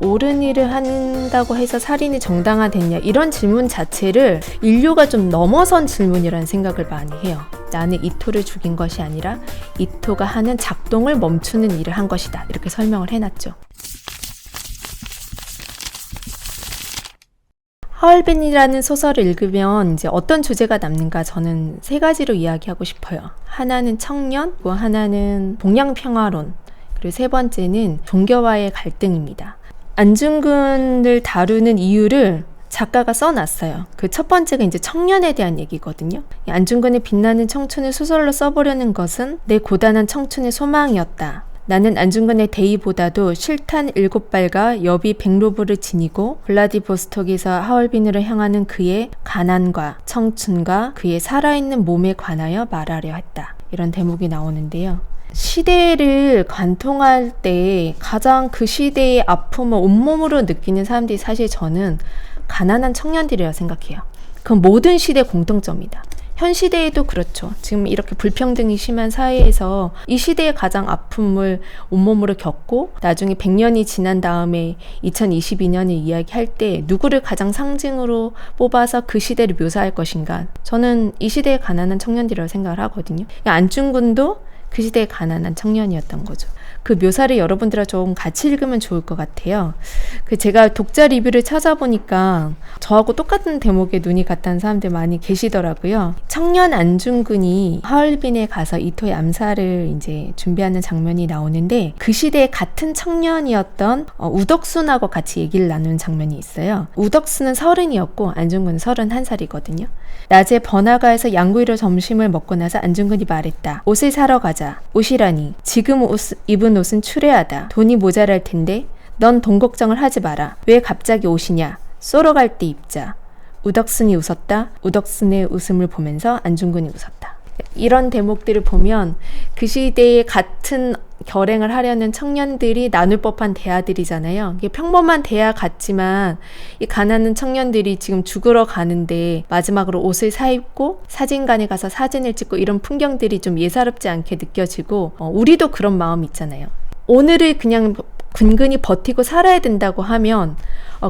옳은 일을 한다고 해서 살인이 정당화됐냐, 이런 질문 자체를 인류가 좀 넘어선 질문이라는 생각을 많이 해요. 나는 이토를 죽인 것이 아니라 이토가 하는 작동을 멈추는 일을 한 것이다, 이렇게 설명을 해놨죠. 하얼빈이라는 소설을 읽으면 이제 어떤 주제가 남는가, 저는 세 가지로 이야기하고 싶어요. 하나는 청년, 또 하나는 동양평화론, 그리고 세 번째는 종교와의 갈등입니다. 안중근을 다루는 이유를 작가가 써놨어요. 그 첫 번째가 이제 청년에 대한 얘기거든요. 안중근의 빛나는 청춘을 소설로 써보려는 것은 내 고단한 청춘의 소망이었다. 나는 안중근의 대의보다도 실탄 7발과 여비 100로브를 지니고 블라디보스톡에서 하얼빈으로 향하는 그의 가난과 청춘과 그의 살아있는 몸에 관하여 말하려 했다. 이런 대목이 나오는데요. 시대를 관통할 때 가장 그 시대의 아픔을 온몸으로 느끼는 사람들이 사실 저는 가난한 청년들이라고 생각해요. 그건 모든 시대의 공통점이다. 현 시대에도 그렇죠. 지금 이렇게 불평등이 심한 사회에서 이 시대의 가장 아픔을 온몸으로 겪고 나중에 100년이 지난 다음에 2022년을 이야기할 때 누구를 가장 상징으로 뽑아서 그 시대를 묘사할 것인가. 저는 이 시대의 가난한 청년들이라고 생각을 하거든요. 안중근도 그 시대의 가난한 청년이었던 거죠. 그 묘사를 여러분들과 좀 같이 읽으면 좋을 것 같아요. 제가 독자 리뷰를 찾아보니까 저하고 똑같은 대목에 눈이 갔다는 사람들 많이 계시더라고요. 청년 안중근이 하얼빈에 가서 이토의 암살을 이제 준비하는 장면이 나오는데, 그 시대에 같은 청년이었던 우덕순하고 같이 얘기를 나누는 장면이 있어요. 우덕순은 30이었고 안중근은 31살이거든요. 낮에 번화가에서 양구이로 점심을 먹고 나서 안중근이 말했다. 옷을 사러 가자. 옷이라니. 지금 입은 옷은 추레하다. 돈이 모자랄 텐데 넌 돈 걱정을 하지 마라. 왜 갑자기 옷이냐. 쏘러 갈 때 입자. 우덕순이 웃었다. 우덕순의 웃음을 보면서 안중근이 웃었다. 이런 대목들을 보면 그 시대에 같은 결행을 하려는 청년들이 나눌 법한 대화들이잖아요. 이게 평범한 대화 같지만 이 가난한 청년들이 지금 죽으러 가는데 마지막으로 옷을 사입고 사진관에 가서 사진을 찍고 이런 풍경들이 좀 예사롭지 않게 느껴지고, 우리도 그런 마음 있잖아요. 오늘을 그냥 근근히 버티고 살아야 된다고 하면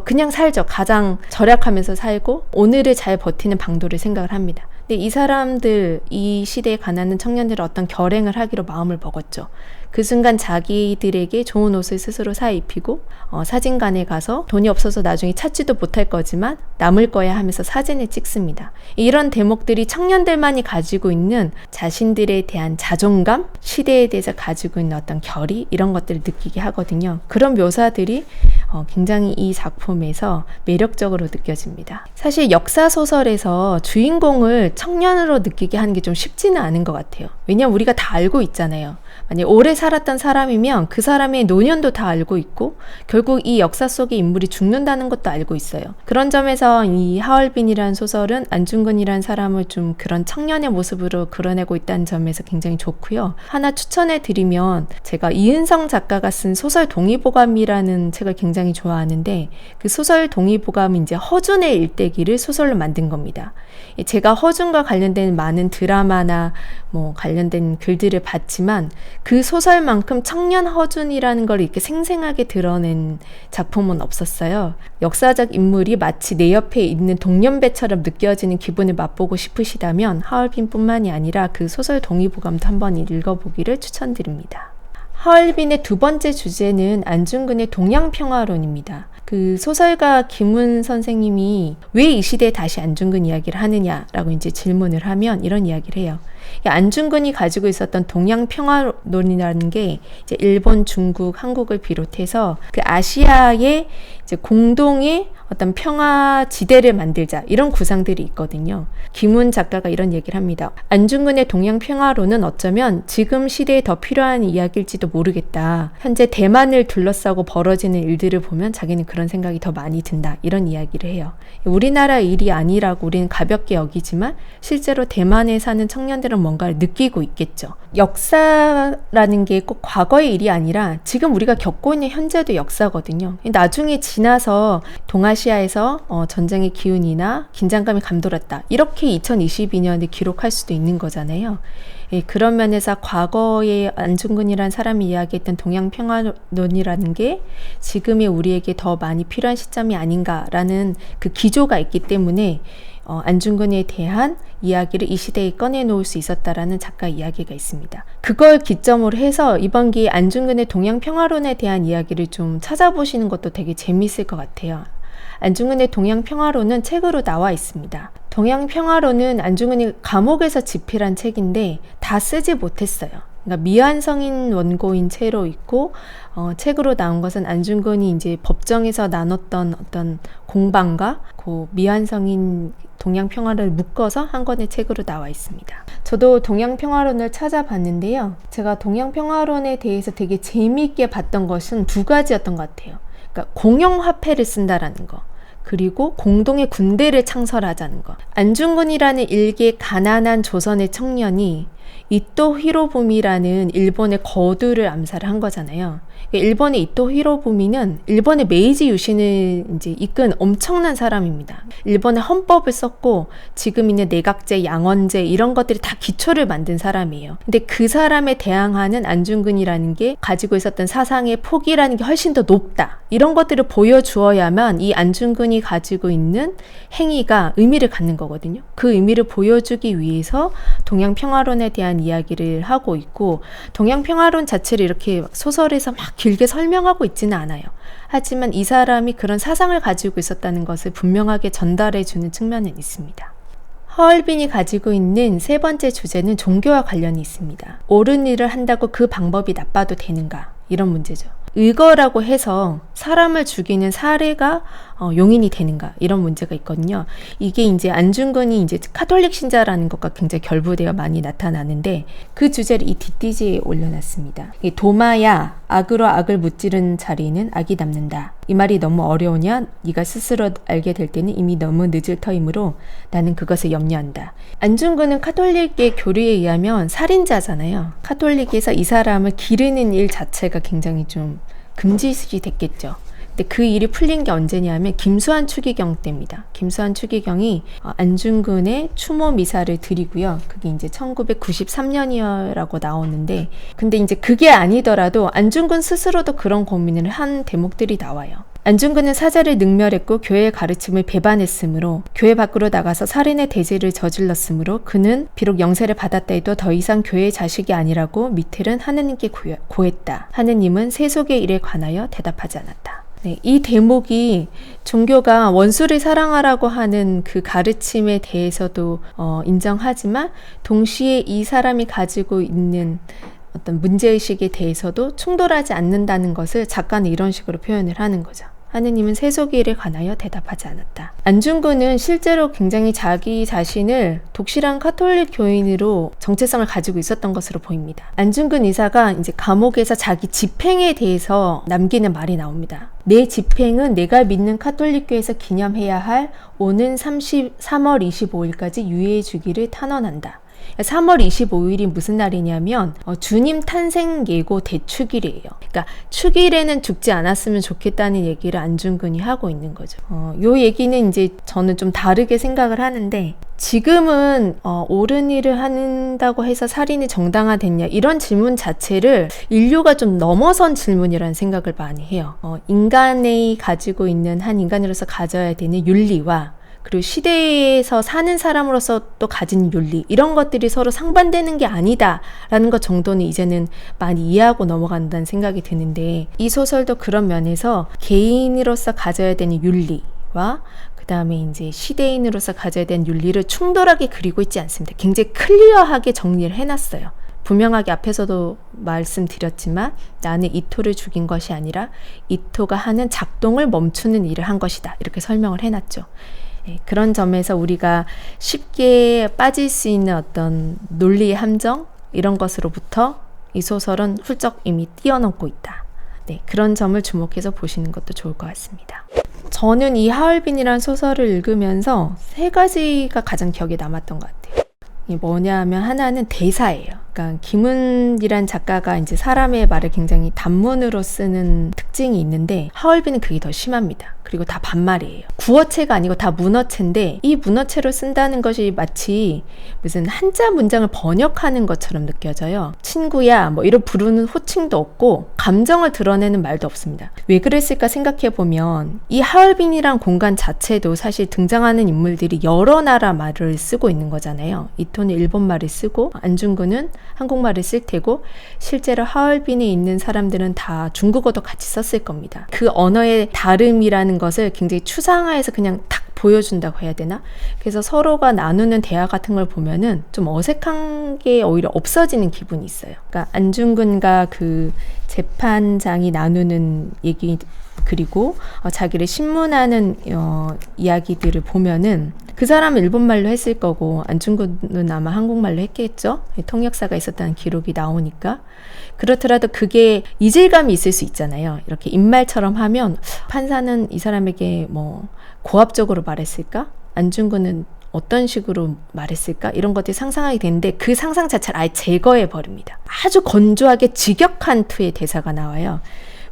그냥 살죠. 가장 절약하면서 살고 오늘을 잘 버티는 방도를 생각을 합니다. 근데 이 사람들, 이 시대에 가난한 청년들은 어떤 결행을 하기로 마음을 먹었죠. 그 순간 자기들에게 좋은 옷을 스스로 사 입히고 사진관에 가서 돈이 없어서 나중에 찾지도 못할 거지만 남을 거야 하면서 사진을 찍습니다. 이런 대목들이 청년들만이 가지고 있는 자신들에 대한 자존감, 시대에 대해서 가지고 있는 어떤 결의, 이런 것들을 느끼게 하거든요. 그런 묘사들이 굉장히 이 작품에서 매력적으로 느껴집니다. 사실 역사소설에서 주인공을 청년으로 느끼게 하는 게 좀 쉽지는 않은 것 같아요. 왜냐면 우리가 다 알고 있잖아요. 만약 오래 살았던 사람이면 그 사람의 노년도 다 알고 있고 결국 이 역사 속의 인물이 죽는다는 것도 알고 있어요. 그런 점에서 이 하얼빈이라는 소설은 안중근이라는 사람을 좀 그런 청년의 모습으로 그려내고 있다는 점에서 굉장히 좋고요. 하나 추천해 드리면, 제가 이은성 작가가 쓴 소설 동의보감이라는 책을 굉장히 좋아하는데, 그 소설 동의보감은 이제 허준의 일대기를 소설로 만든 겁니다. 제가 허준과 관련된 많은 드라마나 관련된 글들을 봤지만 그 소설만큼 청년 허준이라는 걸 이렇게 생생하게 드러낸 작품은 없었어요. 역사적 인물이 마치 내 옆에 있는 동년배처럼 느껴지는 기분을 맛보고 싶으시다면 하얼빈뿐만이 아니라 그 소설 동의보감도 한번 읽어보기를 추천드립니다. 하얼빈의 두 번째 주제는 안중근의 동양평화론입니다. 그 소설가 김훈 선생님이 왜 이 시대에 다시 안중근 이야기를 하느냐라고 이제 질문을 하면 이런 이야기를 해요. 안중근이 가지고 있었던 동양평화론이라는 게 이제 일본, 중국, 한국을 비롯해서 그 아시아의 이제 공동의 어떤 평화 지대를 만들자, 이런 구상들이 있거든요. 김훈 작가가 이런 얘기를 합니다. 안중근의 동양평화론은 어쩌면 지금 시대에 더 필요한 이야기일지도 모르겠다. 현재 대만을 둘러싸고 벌어지는 일들을 보면 자기는 그런 생각이 더 많이 든다, 이런 이야기를 해요. 우리나라 일이 아니라고 우리는 가볍게 여기지만 실제로 대만에 사는 청년들은 뭔가를 느끼고 있겠죠. 역사라는 게 꼭 과거의 일이 아니라 지금 우리가 겪고 있는 현재도 역사거든요. 나중에 지나서 동아시아 동아시아에서 전쟁의 기운이나 긴장감이 감돌았다. 이렇게 2022년에 기록할 수도 있는 거잖아요. 예, 그런 면에서 과거에 안중근이라는 사람이 이야기했던 동양평화론이라는 게 지금의 우리에게 더 많이 필요한 시점이 아닌가라는 그 기조가 있기 때문에 안중근에 대한 이야기를 이 시대에 꺼내놓을 수 있었다라는 작가 이야기가 있습니다. 그걸 기점으로 해서 이번 기회에 안중근의 동양평화론에 대한 이야기를 좀 찾아보시는 것도 되게 재미있을 것 같아요. 안중근의 동양평화론은 책으로 나와 있습니다. 동양평화론은 안중근이 감옥에서 집필한 책인데 다 쓰지 못했어요. 그러니까 미완성인 원고인 채로 있고 책으로 나온 것은 안중근이 이제 법정에서 나눴던 어떤 공방과 그 미완성인 동양평화론을 묶어서 한 권의 책으로 나와 있습니다. 저도 동양평화론을 찾아봤는데요. 제가 동양평화론에 대해서 되게 재미있게 봤던 것은 두 가지였던 것 같아요. 그러니까 공용화폐를 쓴다라는 거, 그리고 공동의 군대를 창설하자는 것. 안중근이라는 일개 가난한 조선의 청년이 이토 히로부미라는 일본의 거두를 암살을 한 거잖아요. 일본의 이토 히로부미는 일본의 메이지 유신을 이제 이끈 엄청난 사람입니다. 일본의 헌법을 썼고 지금 있는 내각제, 양원제 이런 것들이 다 기초를 만든 사람이에요. 근데 그 사람에 대항하는 안중근이라는 게 가지고 있었던 사상의 폭이라는 게 훨씬 더 높다. 이런 것들을 보여주어야만 이 안중근이 가지고 있는 행위가 의미를 갖는 거거든요. 그 의미를 보여주기 위해서 동양평화론에 대한 이야기를 하고 있고, 동양평화론 자체를 이렇게 소설에서 막 길게 설명하고 있지는 않아요. 하지만 이 사람이 그런 사상을 가지고 있었다는 것을 분명하게 전달해주는 측면은 있습니다. 하얼빈이 가지고 있는 세 번째 주제는 종교와 관련이 있습니다. 옳은 일을 한다고 그 방법이 나빠도 되는가? 이런 문제죠. 의거라고 해서 사람을 죽이는 사례가 용인이 되는가, 이런 문제가 있거든요. 이게 이제 안중근이 이제 카톨릭 신자라는 것과 굉장히 결부되어 많이 나타나는데, 그 주제를 이 뒷띠지에 올려놨습니다. 도마야, 악으로 악을 무찌른 자리는 악이 남는다. 이 말이 너무 어려우냐? 네가 스스로 알게 될 때는 이미 너무 늦을 터이므로 나는 그것을 염려한다. 안중근은 카톨릭의 교리에 의하면 살인자잖아요. 카톨릭에서 이 사람을 기르는 일 자체가 굉장히 좀 금지시 됐겠죠. 근데 그 일이 풀린 게 언제냐면 김수환 추기경 때입니다. 김수환 추기경이 안중근의 추모 미사를 드리고요. 그게 이제 1993년이라고 나오는데, 근데 이제 그게 아니더라도 안중근 스스로도 그런 고민을 한 대목들이 나와요. 안중근은 사자를 능멸했고 교회의 가르침을 배반했으므로, 교회 밖으로 나가서 살인의 대죄를 저질렀으므로 그는 비록 영세를 받았다 해도 더 이상 교회의 자식이 아니라고 미텔은 하느님께 고했다. 하느님은 세속의 일에 관하여 대답하지 않았다. 네, 이 대목이 종교가 원수를 사랑하라고 하는 그 가르침에 대해서도 인정하지만, 동시에 이 사람이 가지고 있는 어떤 문제의식에 대해서도 충돌하지 않는다는 것을 작가는 이런 식으로 표현을 하는 거죠. 하느님은 세속의 일에 관하여 대답하지 않았다. 안중근은 실제로 굉장히 자기 자신을 독실한 카톨릭 교인으로 정체성을 가지고 있었던 것으로 보입니다. 안중근 의사가 이제 감옥에서 자기 집행에 대해서 남기는 말이 나옵니다. 내 집행은 내가 믿는 카톨릭교에서 기념해야 할 오는 3월 25일까지 유예해 주기를 탄원한다. 3월 25일이 무슨 날이냐면 주님 탄생 예고 대축일이에요. 그러니까 축일에는 죽지 않았으면 좋겠다는 얘기를 안중근이 하고 있는 거죠. 요 얘기는 이제 저는 좀 다르게 생각을 하는데, 지금은 옳은 일을 한다고 해서 살인이 정당화됐냐, 이런 질문 자체를 인류가 좀 넘어선 질문이라는 생각을 많이 해요. 인간이 가지고 있는, 한 인간으로서 가져야 되는 윤리와, 그리고 시대에서 사는 사람으로서 또 가진 윤리, 이런 것들이 서로 상반되는 게 아니다라는 것 정도는 이제는 많이 이해하고 넘어간다는 생각이 드는데, 이 소설도 그런 면에서 개인으로서 가져야 되는 윤리와 그 다음에 이제 시대인으로서 가져야 되는 윤리를 충돌하게 그리고 있지 않습니다. 굉장히 클리어하게 정리를 해놨어요. 분명하게 앞에서도 말씀드렸지만, 나는 이토를 죽인 것이 아니라 이토가 하는 작동을 멈추는 일을 한 것이다, 이렇게 설명을 해놨죠. 그런 점에서 우리가 쉽게 빠질 수 있는 어떤 논리의 함정, 이런 것으로부터 이 소설은 훌쩍 이미 뛰어넘고 있다. 네, 그런 점을 주목해서 보시는 것도 좋을 것 같습니다. 저는 이 하얼빈이라는 소설을 읽으면서 세 가지가 가장 기억에 남았던 것 같아요. 이게 뭐냐 하면, 하나는 대사예요. 그러니까 김은이란 작가가 이제 사람의 말을 굉장히 단문으로 쓰는 특징이 있는데 하얼빈은 그게 더 심합니다. 그리고 다 반말이에요. 구어체가 아니고 다 문어체인데 이 문어체로 쓴다는 것이 마치 무슨 한자 문장을 번역하는 것처럼 느껴져요. 친구야 뭐 이런 부르는 호칭도 없고 감정을 드러내는 말도 없습니다. 왜 그랬을까 생각해보면 이 하얼빈이란 공간 자체도 사실 등장하는 인물들이 여러 나라 말을 쓰고 있는 거잖아요. 이토는 일본말을 쓰고 안중근은 한국말을 쓸 테고 실제로 하얼빈에 있는 사람들은 다 중국어도 같이 썼을 겁니다. 그 언어의 다름이라는 것을 굉장히 추상화해서 그냥 탁 보여준다고 해야 되나? 그래서 서로가 나누는 대화 같은 걸 보면은 좀 어색한 게 오히려 없어지는 기분이 있어요. 그러니까 안중근과 그 재판장이 나누는 얘기 그리고 자기를 신문하는 이야기들을 보면은 그 사람은 일본말로 했을 거고 안중근은 아마 한국말로 했겠죠. 통역사가 있었다는 기록이 나오니까. 그렇더라도 그게 이질감이 있을 수 있잖아요. 이렇게 입말처럼 하면 판사는 이 사람에게 뭐 고압적으로 말했을까? 안중근은 어떤 식으로 말했을까? 이런 것들이 상상하게 되는데 그 상상 자체를 아예 제거해 버립니다. 아주 건조하게 직역한 투의 대사가 나와요.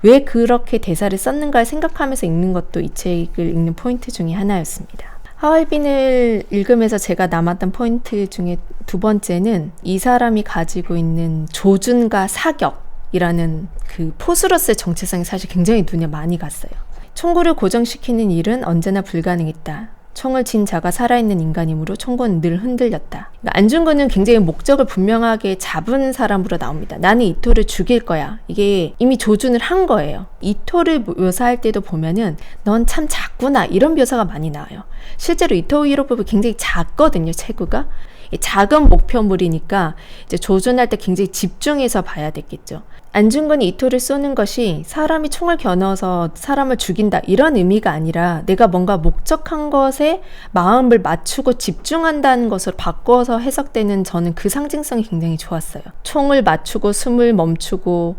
왜 그렇게 대사를 썼는가를 생각하면서 읽는 것도 이 책을 읽는 포인트 중에 하나였습니다. 하얼빈을 읽으면서 제가 남았던 포인트 중에 두 번째는 이 사람이 가지고 있는 조준과 사격이라는 그 포스로서의 정체성이 사실 굉장히 눈에 많이 갔어요. 총구를 고정시키는 일은 언제나 불가능했다. 총을 진 자가 살아있는 인간이므로 총구는 늘 흔들렸다. 그러니까 안중근은 굉장히 목적을 분명하게 잡은 사람으로 나옵니다. 나는 이토를 죽일 거야. 이게 이미 조준을 한 거예요. 이토를 묘사할 때도 보면은 넌 참 작구나 이런 묘사가 많이 나와요. 실제로 이토 히로부가 굉장히 작거든요. 체구가. 작은 목표물이니까 이제 조준할 때 굉장히 집중해서 봐야 되겠죠. 안중근이 이토를 쏘는 것이 사람이 총을 겨누어서 사람을 죽인다 이런 의미가 아니라 내가 뭔가 목적한 것에 마음을 맞추고 집중한다는 것으로 바꿔서 해석되는 저는 그 상징성이 굉장히 좋았어요. 총을 맞추고 숨을 멈추고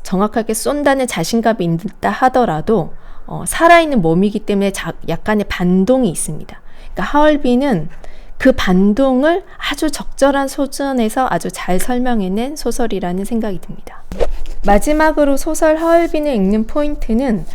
정확하게 쏜다는 자신감이 있다 하더라도 살아있는 몸이기 때문에 약간의 반동이 있습니다. 그러니까 하얼빈은 그 반동을 아주 적절한 소전에서 아주 잘 설명해낸 소설이라는 생각이 듭니다. 마지막으로 소설 하얼빈을 읽는 포인트는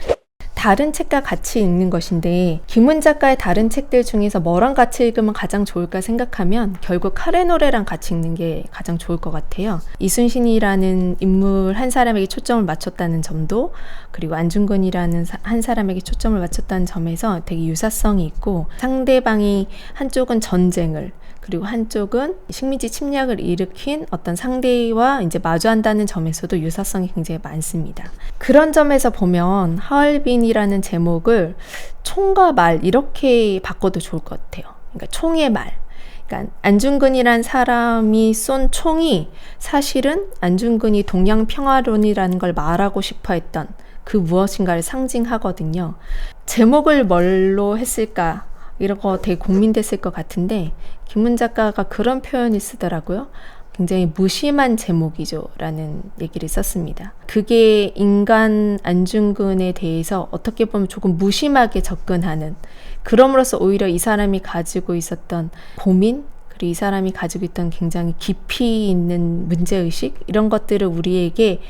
다른 책과 같이 읽는 것인데 김은 작가의 다른 책들 중에서 뭐랑 같이 읽으면 가장 좋을까 생각하면 결국 카레노레랑 같이 읽는 게 가장 좋을 것 같아요. 이순신이라는 인물 한 사람에게 초점을 맞췄다는 점도 그리고 안중근이라는 한 사람에게 초점을 맞췄다는 점에서 되게 유사성이 있고 상대방이 한쪽은 전쟁을 그리고 한쪽은 식민지 침략을 일으킨 어떤 상대와 이제 마주한다는 점에서도 유사성이 굉장히 많습니다. 그런 점에서 보면 하얼빈이라는 제목을 총과 말 이렇게 바꿔도 좋을 것 같아요. 그러니까 총의 말. 그러니까 안중근이란 사람이 쏜 총이 사실은 안중근이 동양평화론이라는 걸 말하고 싶어 했던 그 무엇인가를 상징하거든요. 제목을 뭘로 했을까? 이런 거 되게 고민됐을 것 같은데 김은 작가가 그런 표현을 쓰더라고요. 굉장히 무심한 제목이죠 라는 얘기를 썼습니다. 그게 인간 안중근에 대해서 어떻게 보면 조금 무심하게 접근하는 그럼으로써 오히려 이 사람이 가지고 있었던 고민 그리고 이 사람이 가지고 있던 굉장히 깊이 있는 문제의식 이런 것들을 우리에게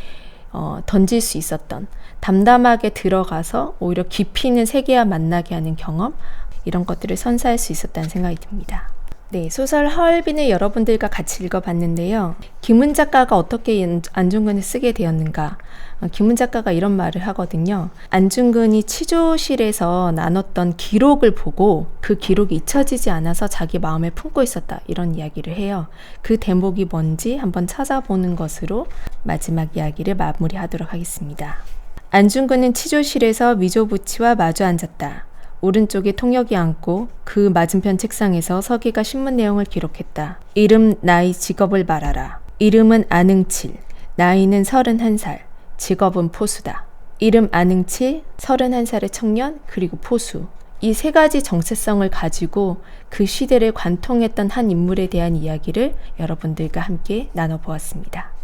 던질 수 있었던 담담하게 들어가서 오히려 깊이 있는 세계와 만나게 하는 경험 이런 것들을 선사할 수 있었다는 생각이 듭니다. 네, 소설 하얼빈을 여러분들과 같이 읽어봤는데요. 김은 작가가 어떻게 안중근을 쓰게 되었는가? 김은 작가가 이런 말을 하거든요. 안중근이 치조실에서 나눴던 기록을 보고 그 기록이 잊혀지지 않아서 자기 마음에 품고 있었다. 이런 이야기를 해요. 그 대목이 뭔지 한번 찾아보는 것으로 마지막 이야기를 마무리하도록 하겠습니다. 안중근은 치조실에서 미조부치와 마주 앉았다. 오른쪽에 통역이 앉고 그 맞은편 책상에서 서기가 신문 내용을 기록했다. 이름, 나이, 직업을 말하라. 이름은 안응칠, 나이는 31살, 직업은 포수다. 이름 안응칠, 31살의 청년, 그리고 포수. 이 세 가지 정체성을 가지고 그 시대를 관통했던 한 인물에 대한 이야기를 여러분들과 함께 나눠보았습니다.